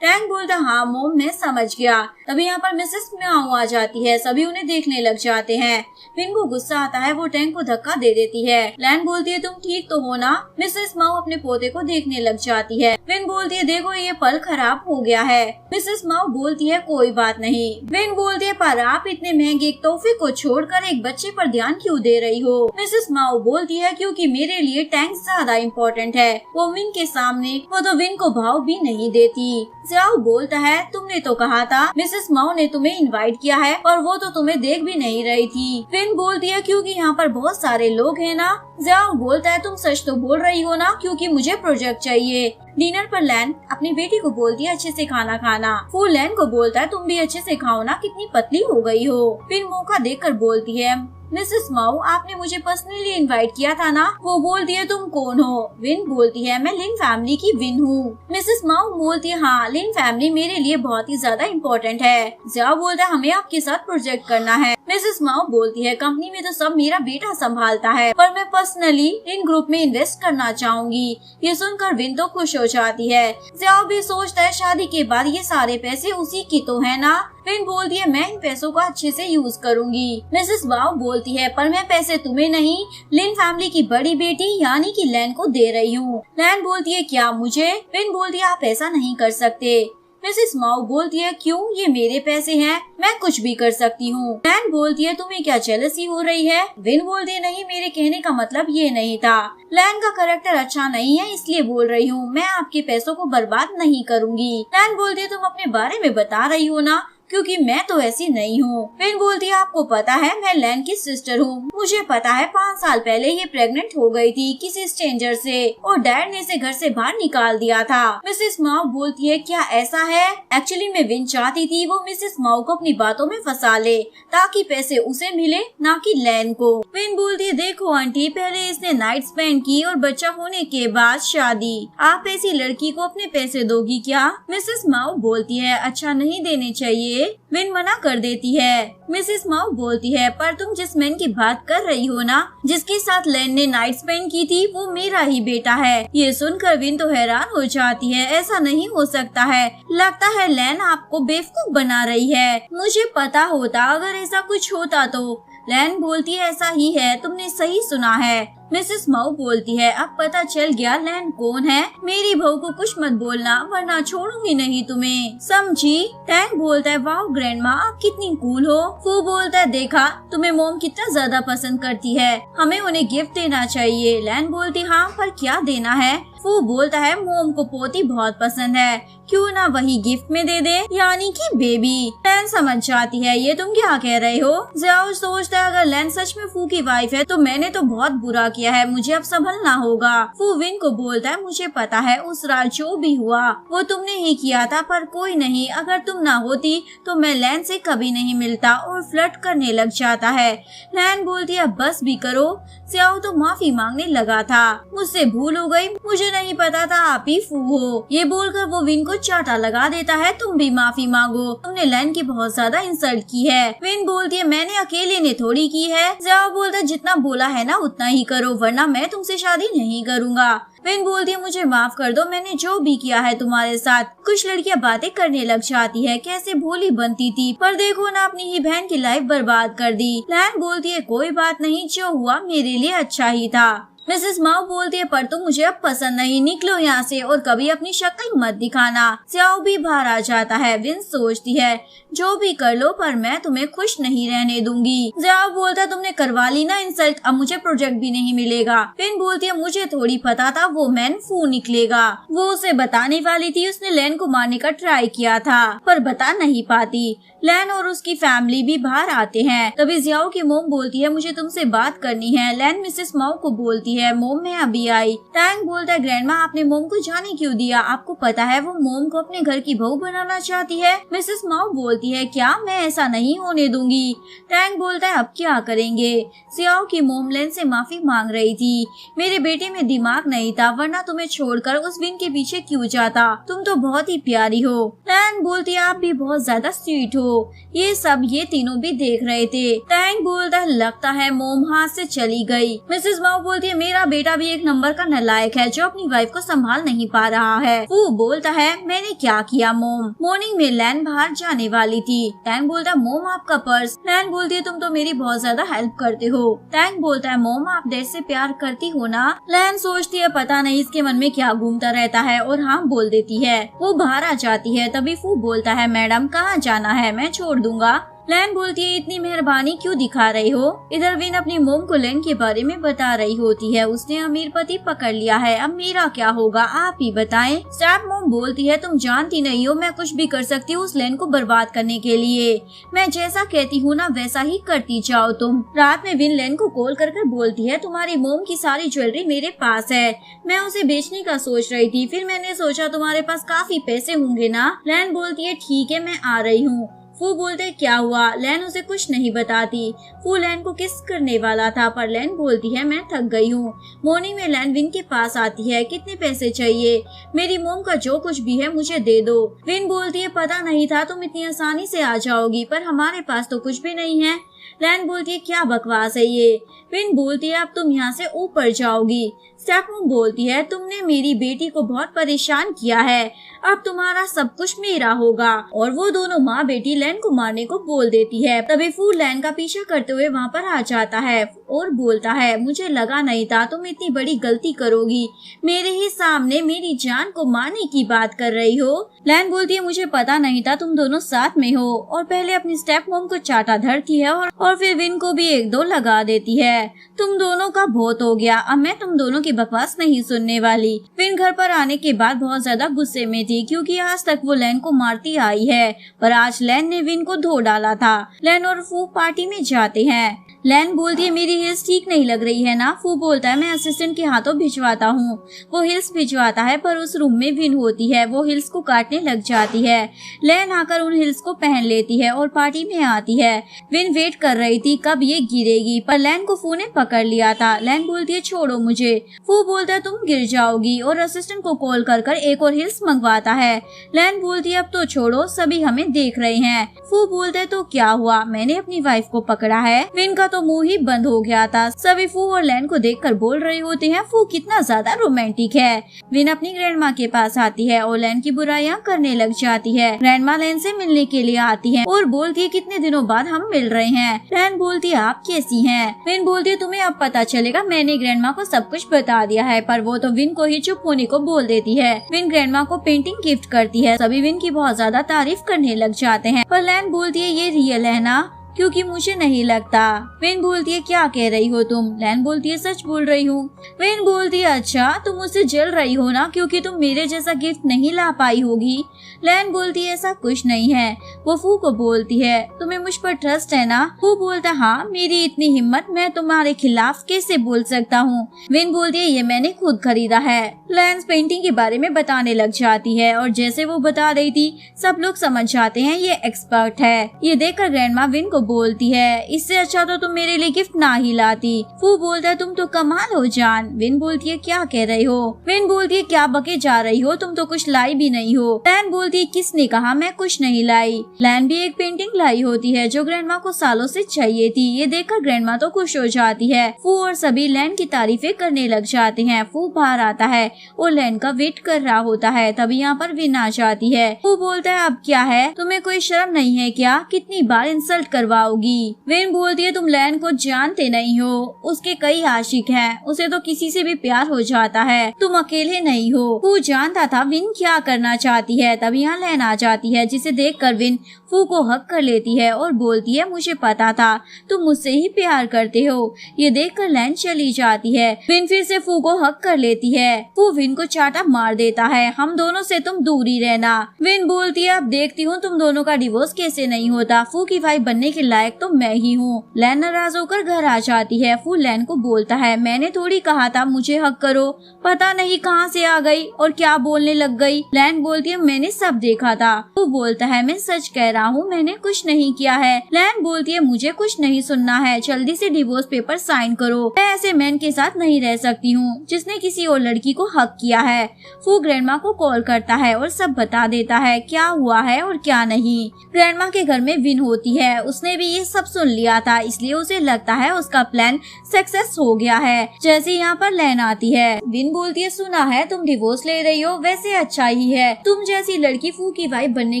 टैंक बोलता हाँ मोम मैं समझ गया। तभी यहाँ पर मिसेस म्याओ आ जाती है, सभी उन्हें देखने लग जाते हैं। विन को गुस्सा आता है, वो टैंक को धक्का दे देती है। लैन बोलती है तुम ठीक तो हो ना। मिसेस माओ अपने पोते को देखने लग जाती है। विन बोलती है देखो ये पल खराब हो गया है। मिसेस माओ बोलती है कोई बात नहीं। विन बोलती है पर आप इतने महंगे एक तोहफे को छोड़कर एक बच्चे पर ध्यान क्यों दे रही हो। मिसेस माओ बोलती है क्योंकि मेरे लिए टैंक ज्यादा इम्पोर्टेंट है। वो विन के सामने वो तो विन को भाव भी नहीं देती। जियाओ बोलता है तुमने तो कहा था मिसेस माओ ने तुम्हें इनवाइट किया है और वो तो तुम्हें देख भी नहीं रही थी। विन बोलती है क्योंकि यहाँ पर बहुत सारे लोग हैं ना। जियाओ बोलता है तुम सच तो बोल रही हो ना, क्योंकि मुझे प्रोजेक्ट चाहिए। डिनर पर लैन अपनी बेटी को बोलती है अच्छे से खाना खाना। फू लैन को बोलता है तुम भी अच्छे से खाओ ना, कितनी पतली हो गई हो। फिर मौका देखकर बोलती है मिसेस माओ आपने मुझे पर्सनली इनवाइट किया था ना। वो बोलती है तुम कौन हो। विन बोलती है मैं लिन फैमिली की विन हूँ। मिसेस माओ बोलती है हाँ लिन फैमिली मेरे लिए बहुत ही ज्यादा इम्पोर्टेंट है। जियाओ बोलता है हमें आपके साथ प्रोजेक्ट करना है। मिसेस माओ बोलती है कंपनी में तो सब मेरा बेटा संभालता है, पर मैं पर्सनली इन ग्रुप में इन्वेस्ट करना चाहूंगी। ये सुनकर विन तो खुश हो जाती है। ज़ियाओ भी सोचता है शादी के बाद ये सारे पैसे उसी की तो है ना। विन बोलती है मैं इन पैसों का अच्छे से यूज करूंगी। मिसेस माओ बोलती है पर मैं पैसे तुम्हें नहीं, लिन फैमिली की बड़ी बेटी यानी कि लैन को दे रही हूँ। लैन बोलती है क्या मुझे? विन बोलती है आप ऐसा नहीं कर सकते। मिसेस माओ बोलती है क्यों, ये मेरे पैसे हैं, मैं कुछ भी कर सकती हूँ। लैन बोलती है तुम्हें क्या जेलसी हो रही है? विन बोलती है नहीं, मेरे कहने का मतलब ये नहीं था। लैन का कैरेक्टर अच्छा नहीं है इसलिए बोल रही हूँ, मैं आपके पैसों को बर्बाद नहीं करूँगी। लैन बोलती है तुम अपने बारे में बता रही हो ना, क्योंकि मैं तो ऐसी नहीं हूँ। विन बोलती है आपको पता है मैं लैन की सिस्टर हूँ, मुझे पता है 5 साल पहले ये प्रेग्नेंट हो गई थी किसी स्ट्रेंजर से और डैड ने इसे घर से बाहर निकाल दिया था। मिसेस माओ बोलती है क्या ऐसा है? एक्चुअली मैं विन चाहती थी वो मिसेस माओ को अपनी बातों में फंसा ले ताकि पैसे उसे मिले ना कि लैन को। विन बोलती है देखो आंटी, पहले इसने नाइट स्पेंड की और बच्चा होने के बाद शादी, आप ऐसी लड़की को अपने पैसे दोगी क्या? मिसेस माओ बोलती है अच्छा नहीं देने चाहिए। विन मना कर देती है। मिसेस माओ बोलती है पर तुम जिस मैन की बात कर रही हो ना, जिसके साथ लैन ने नाइट स्पेंड की थी, वो मेरा ही बेटा है। ये सुनकर विन तो हैरान हो जाती है, ऐसा नहीं हो सकता है, लगता है लैन आपको बेवकूफ बना रही है। मुझे पता होता अगर ऐसा कुछ होता तो। लैन बोलती है ऐसा ही है, तुमने सही सुना है। मिसेस माओ बोलती है अब पता चल गया लैन कौन है, मेरी बहू को कुछ मत बोलना वरना छोड़ूंगी नहीं तुम्हें, समझी? टैंग बोलता है वाह ग्रैंडमा आप कितनी कूल हो। फू बोलता है देखा तुम्हें मोम कितना ज्यादा पसंद करती है, हमें उन्हें गिफ्ट देना चाहिए। लैन बोलती हाँ पर क्या देना है? फू बोलता है मोम को पोती बहुत पसंद है, क्यों ना वही गिफ्ट में दे दे, यानी कि बेबी। लैन समझ जाती है ये तुम क्या कह रहे हो। ज़ियाओ सोचता है अगर लैन सच में फू की वाइफ है तो मैंने तो बहुत बुरा किया है, मुझे अब संभलना होगा। फू विन को बोलता है मुझे पता है उस रात जो भी हुआ वो तुमने ही किया था, पर कोई नहीं, अगर तुम ना होती तो मैं लैन से कभी नहीं मिलता और फ्लर्ट करने लग जाता है। लैन बोलती है बस भी करो, ज़ियाओ तो माफी मांगने लगा था, मुझसे भूल हो गई, मुझे नहीं पता था आप ही फू हो। ये बोलकर वो विन को चाटा लगा देता है तुम भी माफी मांगो, तुमने लैन की बहुत ज्यादा इंसल्ट की है। विन बोलती है मैंने अकेले ने थोड़ी की है। ज़ियाओ बोलता है जितना बोला है ना उतना ही करो वरना मैं तुमसे शादी नहीं करूँगा। विन बोलती है मुझे माफ कर दो, मैंने जो भी किया है तुम्हारे साथ। कुछ लड़कियां बातें करने लग जाती है कैसे भोली बनती थी, पर देखो ना अपनी ही बहन की लाइफ बर्बाद कर दी। लैन बोलती है कोई बात नहीं, जो हुआ मेरे लिए अच्छा ही था। मिसेस माओ बोलती है पर तुम मुझे अब पसंद नहीं, निकलो यहाँ से और कभी अपनी शक्ल मत दिखाना। ज़ियाओ भी बाहर आ जाता है। विन सोचती है जो भी कर लो पर मैं तुम्हें खुश नहीं रहने दूंगी। ज़ियाओ बोलता है तुमने करवा ली ना इंसल्ट, अब मुझे प्रोजेक्ट भी नहीं मिलेगा। विन बोलती है मुझे थोड़ी पता था वो मैन फू निकलेगा, वो उसे बताने वाली थी, उसने लैन को मारने का ट्राई किया था पर बता नहीं पाती। लैन और उसकी फैमिली भी बाहर आते हैं। तभी ज़ियाओ की मोम बोलती है मुझे तुमसे बात करनी है। लैन मिसेस माओ को बोलती है मोम मैं अभी आई। टैंग बोलता है ग्रैंडमा आपने मोम को जाने क्यों दिया, आपको पता है वो मोम को अपने घर की बहू बनाना चाहती है। मिसेस माओ बोलती है क्या, मैं ऐसा नहीं होने दूंगी। टैंग बोलता है अब क्या करेंगे। ज़ियाओ की मोम लैन से माफी मांग रही थी, मेरे बेटे में दिमाग नहीं था वरना तुम्हें छोड़कर उस विन के पीछे क्यों जाता, तुम तो बहुत ही प्यारी हो। टैंग बोलती है आप भी बहुत ज्यादा स्वीट हो। ये सब ये तीनों भी देख रहे थे। टैंग बोलता है लगता है मोम हाथ से चली गई। मिसेस माओ बोलती है मेरा बेटा भी एक नंबर का नालायक है जो अपनी वाइफ को संभाल नहीं पा रहा है। वो बोलता है मैंने क्या किया मोम, मॉर्निंग में लैन बाहर जाने वाली थी। टैंग बोलता है मोम आपका पर्स। लैन बोलती है तुम तो मेरी बहुत ज्यादा हेल्प करते हो। टैंग बोलता है मोम आप डैड से प्यार करती हो ना। लैन सोचती है पता नहीं इसके मन में क्या घूमता रहता है और हाँ बोल देती है। वो बाहर आ जाती है। तभी फू बोलता है मैडम कहाँ जाना है, मैं छोड़ दूंगा। लैन बोलती है इतनी मेहरबानी क्यों दिखा रही हो। इधर विन अपनी मोम को लैन के बारे में बता रही होती है, उसने अमीर पति पकड़ लिया है, अब मेरा क्या होगा आप ही बताएं। स्टेप मोम बोलती है तुम जानती नहीं हो मैं कुछ भी कर सकती हूँ उस लैन को बर्बाद करने के लिए, मैं जैसा कहती हूँ ना वैसा ही करती जाओ तुम। रात में विन लैन को कॉल कर बोलती है तुम्हारी मोम की सारी ज्वेलरी मेरे पास है, मैं उसे बेचने का सोच रही थी, फिर मैंने सोचा तुम्हारे पास काफी पैसे होंगे ना। लैन बोलती है ठीक है मैं आ रही हूँ। फू बोलते क्या हुआ। लैन उसे कुछ नहीं बताती। फू लैन को किस करने वाला था पर लैन बोलती है मैं थक गई हूँ। मॉर्निंग में लैन विन के पास आती है, कितने पैसे चाहिए, मेरी मोम का जो कुछ भी है मुझे दे दो। विन बोलती है पता नहीं था तुम इतनी आसानी से आ जाओगी, पर हमारे पास तो कुछ भी नहीं है। लैन बोलती है क्या बकवास है ये। विन बोलती है अब तुम यहाँ से ऊपर जाओगी। स्टेपमॉम बोलती है तुमने मेरी बेटी को बहुत परेशान किया है, अब तुम्हारा सब कुछ मेरा होगा। और वो दोनों माँ बेटी लैन को मारने को बोल देती है। तभी फू लैन का पीछा करते हुए वहाँ पर आ जाता है और बोलता है मुझे लगा नहीं था तुम इतनी बड़ी गलती करोगी, मेरे ही सामने मेरी जान को मारने की बात कर रही हो। लैन बोलती है मुझे पता नहीं था तुम दोनों साथ में हो, और पहले अपनी स्टेप मॉम को चाटा धरती है और फिर विन को भी एक दो लगा देती है। तुम दोनों का बहुत हो गया, अब मैं तुम दोनों की बकवास नहीं सुनने वाली। विन घर पर आने के बाद बहुत ज्यादा गुस्से में थी क्योंकि आज तक वो लैन को मारती आई है, पर आज लैन ने विन को धो डाला था। लैन और फू पार्टी में जाते हैं। लैन बोलती है मेरी हिल्स ठीक नहीं लग रही है ना। फू बोलता है मैं असिस्टेंट के हाथों भिजवाता हूँ। वो हिल्स भिजवाता है पर उस रूम में विन होती है, वो हिल्स को काटने लग जाती है। लैन आकर उन हिल्स को पहन लेती है और पार्टी में आती है। विन वेट कर रही थी कब ये गिरेगी, पर लैन को फू ने पकड़ लिया था। लैन बोलती है छोड़ो मुझे। फू बोलता है तुम गिर जाओगी और असिस्टेंट को कॉल कर एक और हिल्स मंगवाता है। लैन बोलती है अब तो छोड़ो, सभी हमें देख रहे हैं। फू बोलता है तो क्या हुआ, मैंने अपनी वाइफ को पकड़ा है। विन का तो मुंह ही बंद हो गया था। सभी फू और लैन को देखकर बोल रहे होते हैं फू कितना ज्यादा रोमांटिक है। विन अपनी ग्रैंडमा के पास आती है और लैन की बुराइयां करने लग जाती है। ग्रैंडमा लैन से मिलने के लिए आती है और बोलती है कितने दिनों बाद हम मिल रहे हैं। लैन बोलती है आप कैसी हैं? विन बोलती है तुम्हें अब पता चलेगा, मैंने ग्रैंडमा को सब कुछ बता दिया है, पर वो तो विन को ही चुप होने को बोल देती है। विन ग्रैंडमा को पेंटिंग गिफ्ट करती है। सभी विन की बहुत ज्यादा तारीफ करने लग जाते हैं, पर लैन बोलती है ये रियल है ना, क्योंकि मुझे नहीं लगता। विन बोलती है क्या कह रही हो तुम? लैन बोलती है सच बोल रही हूँ। विन बोलती है अच्छा तुम मुझसे जल रही हो ना क्योंकि तुम मेरे जैसा गिफ्ट नहीं ला पाई होगी। लैन बोलती है ऐसा कुछ नहीं है। वो फू को बोलती है तुम्हें मुझ पर ट्रस्ट है ना? फू बोलता है हाँ, मेरी इतनी हिम्मत, मैं तुम्हारे खिलाफ कैसे बोल सकता हूँ। विन बोलती है ये मैंने खुद खरीदा है। लैन पेंटिंग के बारे में बताने लग जाती है और जैसे वो बता रही थी सब लोग समझ जाते हैं ये एक्सपर्ट है। ये देखकर ग्रैंडमा विन को बोलती है इससे अच्छा तो तुम मेरे लिए गिफ्ट ना ही लाती। फू बोलता है तुम तो कमाल हो जान। विन बोलती है क्या कह रही हो? विन बोलती है क्या बके जा रही हो, तुम तो कुछ लाई भी नहीं हो। लैन बोलती है किसने कहा मैं कुछ नहीं लाई। लैन भी एक पेंटिंग लाई होती है जो ग्रैंडमा को सालों से चाहिए थी। ये देखकर ग्रैंडमा तो खुश हो जाती है। फू और सभी लैन की तारीफें करने लग जाते हैं। फू बाहर आता है और लैन का वेट कर रहा होता है। तभी यहाँ पर विन आ जाती है। फू बोलता है अब क्या है, तुम्हें कोई शर्म नहीं है क्या, कितनी बार इंसल्ट करवाओगी। विन बोलती है तुम लैन को जानते नहीं हो, उसके कई आशिक हैं, उसे तो किसी से भी प्यार हो जाता है, तुम अकेले नहीं हो। फू जानता था विन क्या करना चाहती है। तब यहाँ लैन आ जाती है जिसे देखकर विन फू को हक कर लेती है और बोलती है मुझे पता था तुम मुझसे ही प्यार करते हो। ये देखकर लैन चली जाती है। विन फिर से फू को हक कर लेती है। फू विन को चाटा मार देता है, हम दोनों से तुम दूर ही रहना। विन बोलती है अब देखती हूँ तुम दोनों का डिवोर्स कैसे नहीं होता, फू की वाइफ बनने के लायक तो मैं ही हूँ। लैन नाराज होकर घर आ जाती है। फू लैन को बोलता है मैंने थोड़ी कहा था मुझे हक करो, पता नहीं कहाँ से आ गई और क्या बोलने लग गई। लैन बोलती है मैंने सब देखा था। फू बोलता है मैं सच कह रहा हूँ, मैंने कुछ नहीं किया है। लैन बोलती है मुझे कुछ नहीं सुनना है, जल्दी से डिवोर्स पेपर साइन करो, मैं ऐसे मैन के साथ नहीं रह सकती हूँ जिसने किसी और लड़की को हक किया है। फू ग्रैंडमा को कॉल करता है और सब बता देता है क्या हुआ है और क्या नहीं। ग्रैंडमा के घर में विन होती है, उसने भी ये सब सुन लिया था, इसलिए उसे लगता है उसका प्लान सक्सेस हो गया है। जैसे यहाँ पर लैन आती है। विन बोलती है सुना है तुम डिवोर्स ले रही हो, वैसे अच्छा ही है, तुम जैसी लड़की फू की वाइफ बनने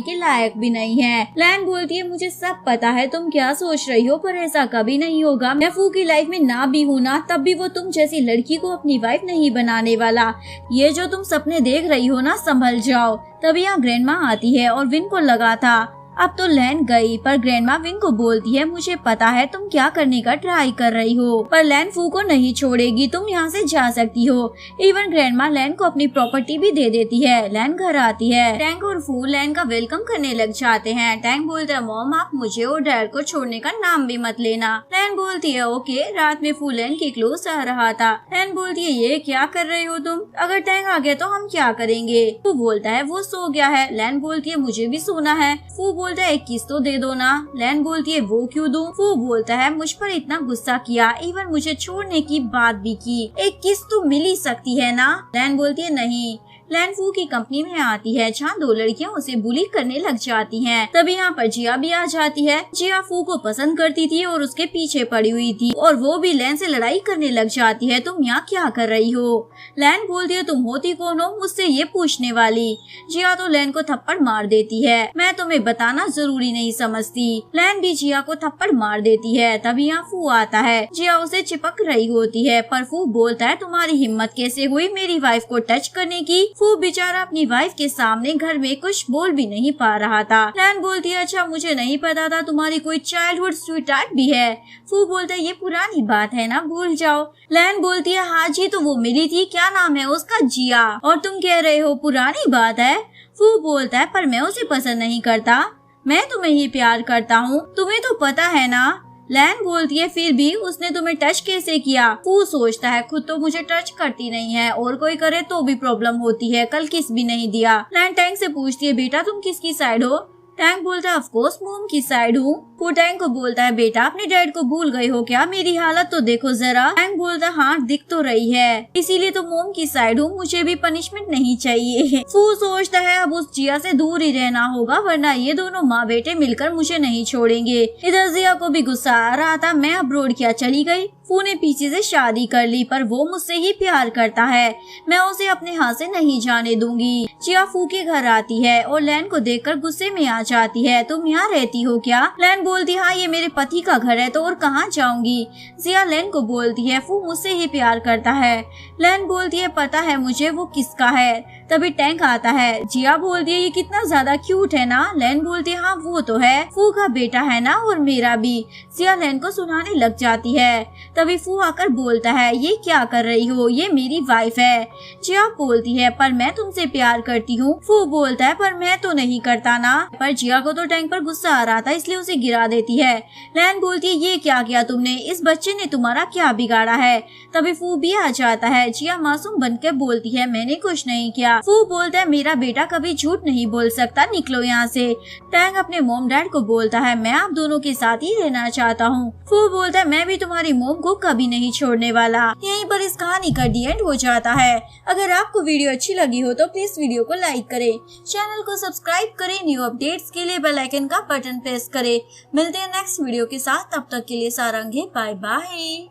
के लायक भी नहीं है। लैन बोलती है मुझे सब पता है तुम क्या सोच रही हो, पर ऐसा कभी नहीं होगा, मैं फू की लाइफ में ना भी हूँ ना तब भी वो तुम जैसी लड़की को अपनी वाइफ नहीं बनाने वाला। ये जो तुम सपने देख रही हो ना, संभल जाओ। तभी यहाँ ग्रैंडमा आती है और विन को लगा था अब तो लैन गई, पर ग्रैंडमा विन को बोलती है मुझे पता है तुम क्या करने का ट्राई कर रही हो, पर लैन फू को नहीं छोड़ेगी, तुम यहाँ से जा सकती हो। इवन ग्रैंडमा लैन को अपनी प्रॉपर्टी भी दे देती है। लैन घर आती है। टैंक और फू लैन का वेलकम करने लग जाते हैं। टैंक बोलता है मॉम आप मुझे और डैड को छोड़ने का नाम भी मत लेना। लैन बोलती है ओके। रात में फू लैन के क्लोज आ रहा था। लैन बोलती है ये क्या कर रहे हो तुम, अगर टैंक आ गया तो हम क्या करेंगे? फू बोलता है वो सो गया है। लैन बोलती है मुझे भी सोना है। फू बोलता है एक किस तो दे दो ना। लैन बोलती है वो क्यों दूं? फू बोलता है मुझ पर इतना गुस्सा किया, इवन मुझे छोड़ने की बात भी की, एक किस तो मिल ही सकती है ना। लैन बोलती है नहीं। लैन फू की कंपनी में आती है जहाँ दो लड़कियां उसे बुली करने लग जाती हैं। तभी यहाँ पर जिया भी आ जाती है। जिया फू को पसंद करती थी और उसके पीछे पड़ी हुई थी और वो भी लैन से लड़ाई करने लग जाती है। तुम यहाँ क्या कर रही हो? लैन बोलती है तुम होती कौन हो मुझसे ये पूछने वाली? जिया तो लैन को थप्पड़ मार देती है। मैं तुम्हें बताना जरूरी नहीं समझती। लैन भी जिया को थप्पड़ मार देती है। तभी यहाँ फू आता है। जिया उसे चिपक रही होती है पर फू बोलता है तुम्हारी हिम्मत कैसे हुई मेरी वाइफ को टच करने की? फू बेचारा अपनी वाइफ के सामने घर में कुछ बोल भी नहीं पा रहा था। लैन बोलती है अच्छा मुझे नहीं पता था तुम्हारी कोई चाइल्डहुड स्वीटहार्ट भी है। फू बोलता है ये पुरानी बात है ना, भूल जाओ। लैन बोलती है हाँ जी तो वो मिली थी, क्या नाम है उसका? जिया। और तुम कह रहे हो पुरानी बात है? फू बोलता है पर मैं उसे पसंद नहीं करता, मैं तुम्हें ही प्यार करता हूँ, तुम्हें तो पता है ना। लैन बोलती है फिर भी उसने तुम्हें टच कैसे किया? फू सोचता है खुद तो मुझे टच करती नहीं है और कोई करे तो भी प्रॉब्लम होती है, कल किस भी नहीं दिया। लैन टैंक से पूछती है बेटा तुम किसकी साइड हो? टैंक बोलता है ऑफ कोर्स मोम की साइड हूँ। वो टैंक को बोलता है बेटा अपने डैड को भूल गए हो क्या? मेरी हालत तो देखो जरा। टैंक बोलता है हाँ दिख तो रही है, इसीलिए तो मोम की साइड हूँ, मुझे भी पनिशमेंट नहीं चाहिए। फू सोचता है अब उस जिया से दूर ही रहना होगा वरना ये दोनों माँ बेटे मिलकर मुझे नहीं छोड़ेंगे। इधर जिया को भी गुस्सा आ रहा था, मैं अब्रोड क्या चली गई? फू ने पीछे से शादी कर ली पर वो मुझसे ही प्यार करता है, मैं उसे अपने हाथ से नहीं जाने दूंगी। जिया फू के घर आती है और लैन को देखकर गुस्से में आ जाती है। तुम यहाँ रहती हो क्या? लैन बोलती हाँ ये मेरे पति का घर है तो और कहाँ जाऊंगी। जिया लैन को बोलती है फू मुझसे ही प्यार करता है। लैन बोलती है पता है मुझे वो किसका है। तभी टैंक आता है। जिया बोलती है ये कितना ज्यादा क्यूट है ना। लैन बोलती है हाँ वो तो है, फू का बेटा है ना और मेरा भी। जिया लैन को सुनाने लग जाती है। तभी फू आकर बोलता है ये क्या कर रही हो, ये मेरी वाइफ है। जिया बोलती है पर मैं तुमसे प्यार करती हूँ। फू बोलता है पर मैं तो नहीं करता ना। पर जिया को तो टैंक पर गुस्सा आ रहा था इसलिए उसे गिरा देती है। लैन बोलती है ये क्या किया तुमने, इस बच्चे ने तुम्हारा क्या बिगाड़ा है? तभी फू भी आ जाता है। जिया मासूम बनकर बोलती है मैंने कुछ नहीं किया। फू बोलता है मेरा बेटा कभी झूठ नहीं बोल सकता, निकलो यहाँ से। टैंक अपने मोम डैड को बोलता है मैं आप दोनों के साथ ही रहना चाहता हूँ। फू बोलता है मैं भी तुम्हारी मोम को कभी नहीं छोड़ने वाला। यहीं पर इस कहानी का डी एंड हो जाता है। अगर आपको वीडियो अच्छी लगी हो तो प्लीज वीडियो को लाइक करें, चैनल को सब्सक्राइब करें, न्यू अपडेट्स के लिए बेल आइकन का बटन प्रेस करें। मिलते हैं नेक्स्ट वीडियो के साथ, तब तक के लिए सारंगे बाय बाय।